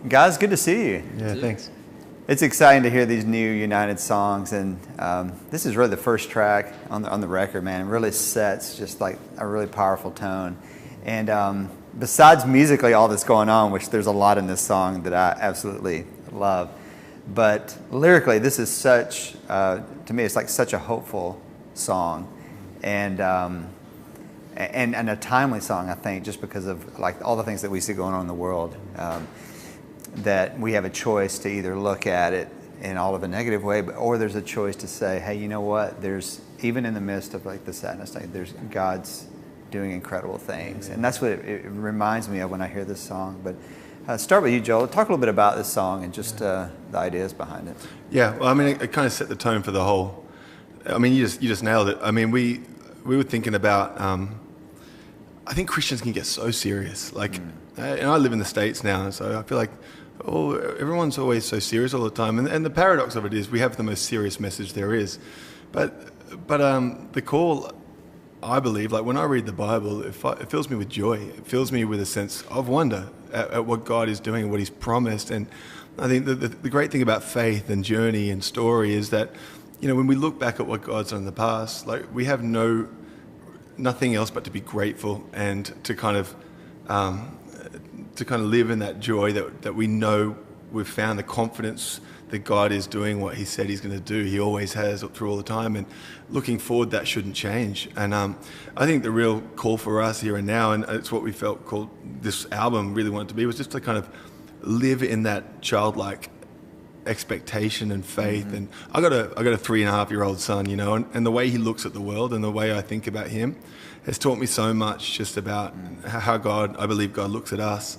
Guys, good to see you. Yeah, thanks. It's exciting to hear these new United songs, and this is really the first track on the record, man. It really sets just like a really powerful tone. And besides musically all that's going on, which there's a lot in this song that I absolutely love, but lyrically this is such, to me, it's like such a hopeful song, and a timely song, I think, just because of like all the things that we see going on in the world. That we have a choice to either look at it in all of a negative way, or there's a choice to say, hey, you know what? There's, even in the midst of like the sadness, there's God's doing incredible things. And that's what it reminds me of when I hear this song. But start with you, Joel. Talk a little bit about this song and just the ideas behind it. Yeah, well, I mean, it kind of set the tone for the whole. I mean, you just nailed it. I mean, we were thinking about. I think Christians can get so serious. Like, and I live in the States now, so I feel like. Oh, everyone's always so serious all the time, and the paradox of it is we have the most serious message there is, but the call, I believe, like when I read the Bible, it fills me with joy. It fills me with a sense of wonder at what God is doing and what He's promised. And I think the great thing about faith and journey and story is that, you know, when we look back at what God's done in the past, like we have nothing else but to be grateful and to kind of live in that joy that we know we've found the confidence that God is doing what He said He's going to do. He always has through all the time, and looking forward, that shouldn't change. And I think the real call for us here and now, and it's what we felt called this album really wanted to be, was just to kind of live in that childlike expectation and faith. And I got a 3.5-year-old son, you know, and the way he looks at the world and the way I think about him has taught me so much just about how I believe God looks at us.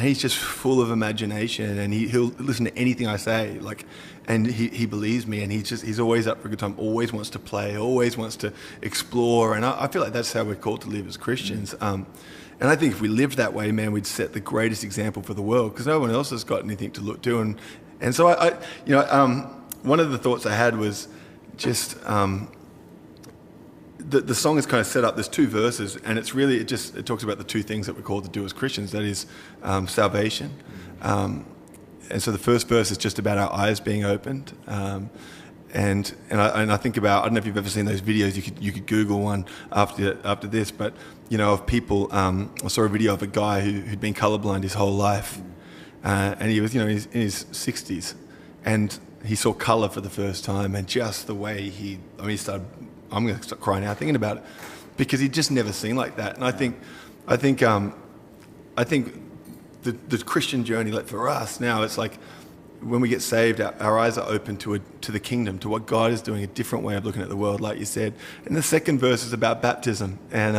He's just full of imagination, and he'll listen to anything I say, like, and he believes me, and he's always up for a good time, always wants to play, always wants to explore, and I feel like that's how we're called to live as Christians. And I think if we lived that way, man, we'd set the greatest example for the world, because no one else has got anything to look to. And so I one of the thoughts I had was just the song is kind of set up. There's 2 verses, and it's really it talks about the 2 things that we're called to do as Christians. That is salvation, and so the first verse is just about our eyes being opened. And I think about, I don't know if you've ever seen those videos. You could Google one after this, but you know, of people. I saw a video of a guy who'd been colorblind his whole life, and he was, you know, in his 60s, and he saw color for the first time, and just the way he started. I'm going to start crying out thinking about it, because he'd just never seen like that. And I think the Christian journey, like for us now, it's like when we get saved, our eyes are open to the kingdom, to what God is doing, a different way of looking at the world, like you said. And the second verse is about baptism and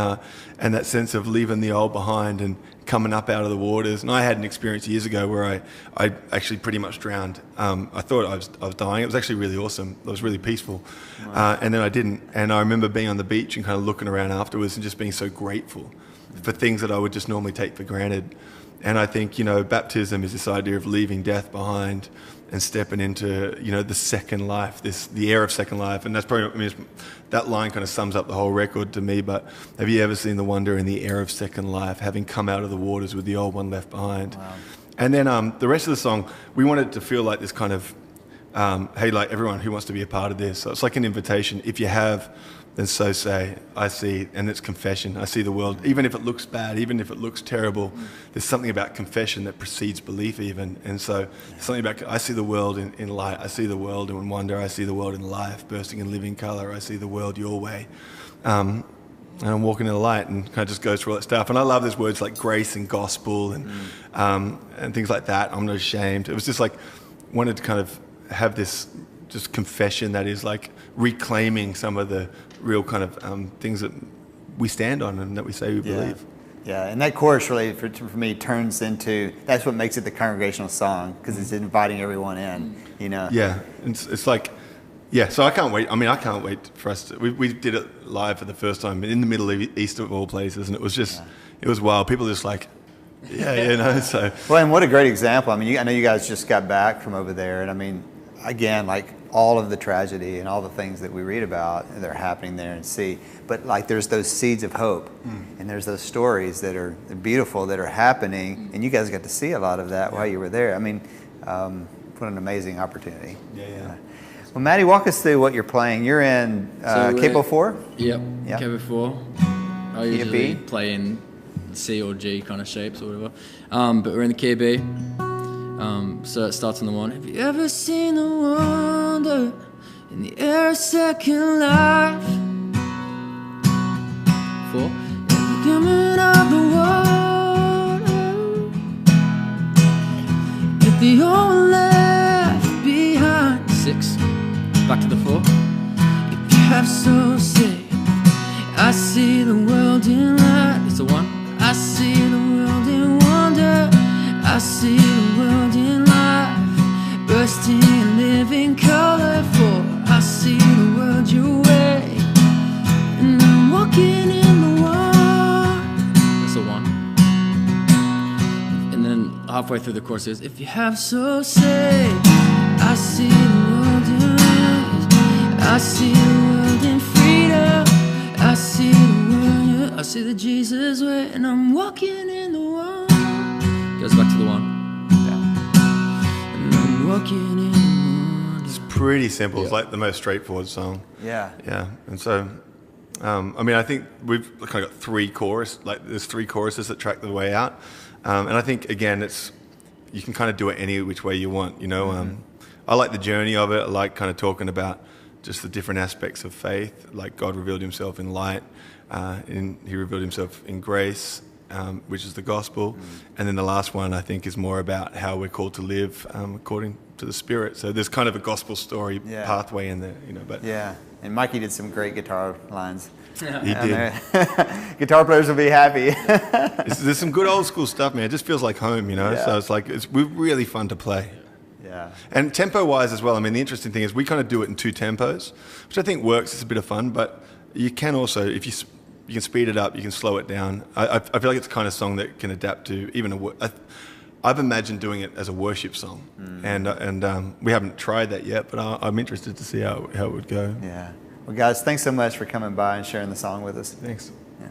that sense of leaving the old behind and coming up out of the waters. And I had an experience years ago where I actually pretty much drowned. I thought I was dying. It was actually really awesome. It was really peaceful. Wow. And then I didn't. And I remember being on the beach and kind of looking around afterwards and just being so grateful for things that I would just normally take for granted. And I think, you know, baptism is this idea of leaving death behind and stepping into, you know, the second life, the air of second life. And that's probably, that line kind of sums up the whole record to me. But have you ever seen the wonder in the air of second life, having come out of the waters with the old one left behind? Wow. And then the rest of the song, we wanted it to feel like this kind of, hey, like everyone who wants to be a part of this. So it's like an invitation. If you have, then so say, I see, and it's confession. I see the world, even if it looks bad, even if it looks terrible, there's something about confession that precedes belief even. And so something about, I see the world in light, I see the world in wonder, I see the world in life, bursting in living color, I see the world your way. And I'm walking in the light, and kind of just goes through all that stuff. And I love those words like grace and gospel and things like that. I'm not ashamed. It was just like, wanted to kind of have this just confession that is like reclaiming some of the real kind of things that we stand on and that we say we believe. Yeah, and that chorus really, for me, turns into, that's what makes it the congregational song, because it's inviting everyone in, you know? Yeah, it's like, yeah, so I can't wait. I mean, I can't wait for us to, we did it live for the first time in the Middle East of all places, and it was just, it was wild. People just like, yeah, you know, so. Well, and what a great example. I mean, I know you guys just got back from over there, and I mean, again, like all of the tragedy and all the things that we read about that are happening there and see. But like there's those seeds of hope, and there's those stories that are beautiful that are happening, and you guys got to see a lot of that while you were there. I mean, what an amazing opportunity. Yeah. Well, Maddie, walk us through what you're playing. You're in Capo 4? Yep, Capo 4. I usually B? play in C or G kind of shapes or whatever. But we're in the key B. So it starts on the 1. Have you ever seen the wonder in the air of second life? 4. In the coming of the water, get the old left behind. 6. Back to the 4. If you have so say, I see the world in light. It's a 1. I see the world in wonder. I see the world in life, bursting in living color. 4. I see the world your way, and I'm walking in the one. That's a 1. And then halfway through the chorus is, if you have so say, I see the world in light. I see the world in freedom. I see the world, I see the Jesus way, and I'm walking in the one. Goes back to the 1. And I'm walking in the one. It's pretty simple. It's like the most straightforward song. Yeah. And so, I mean, I think we've kind of got 3 choruses. Like there's 3 choruses that track the way out. And I think again, you can kind of do it any which way you want. You know, I like the journey of it. I like kind of talking about just the different aspects of faith. Like God revealed Himself in light, He revealed Himself in grace. Which is the gospel. And then the last one, I think, is more about how we're called to live according to the Spirit. So there's kind of a gospel story pathway in there, you know. But and Mikey did some great guitar lines. He did. Guitar players will be happy. There's some good old school stuff, man. It just feels like home, you know. Yeah. So it's like it's really fun to play. Yeah. And tempo-wise as well. I mean, the interesting thing is we kind of do it in 2 tempos, which I think works. It's a bit of fun, but you can also, if you can speed it up, you can slow it down. I feel like it's the kind of song that can adapt to even I've imagined doing it as a worship song, and we haven't tried that yet, but I'm interested to see how it would go. Yeah. Well, guys, thanks so much for coming by and sharing the song with us. Thanks. Yeah.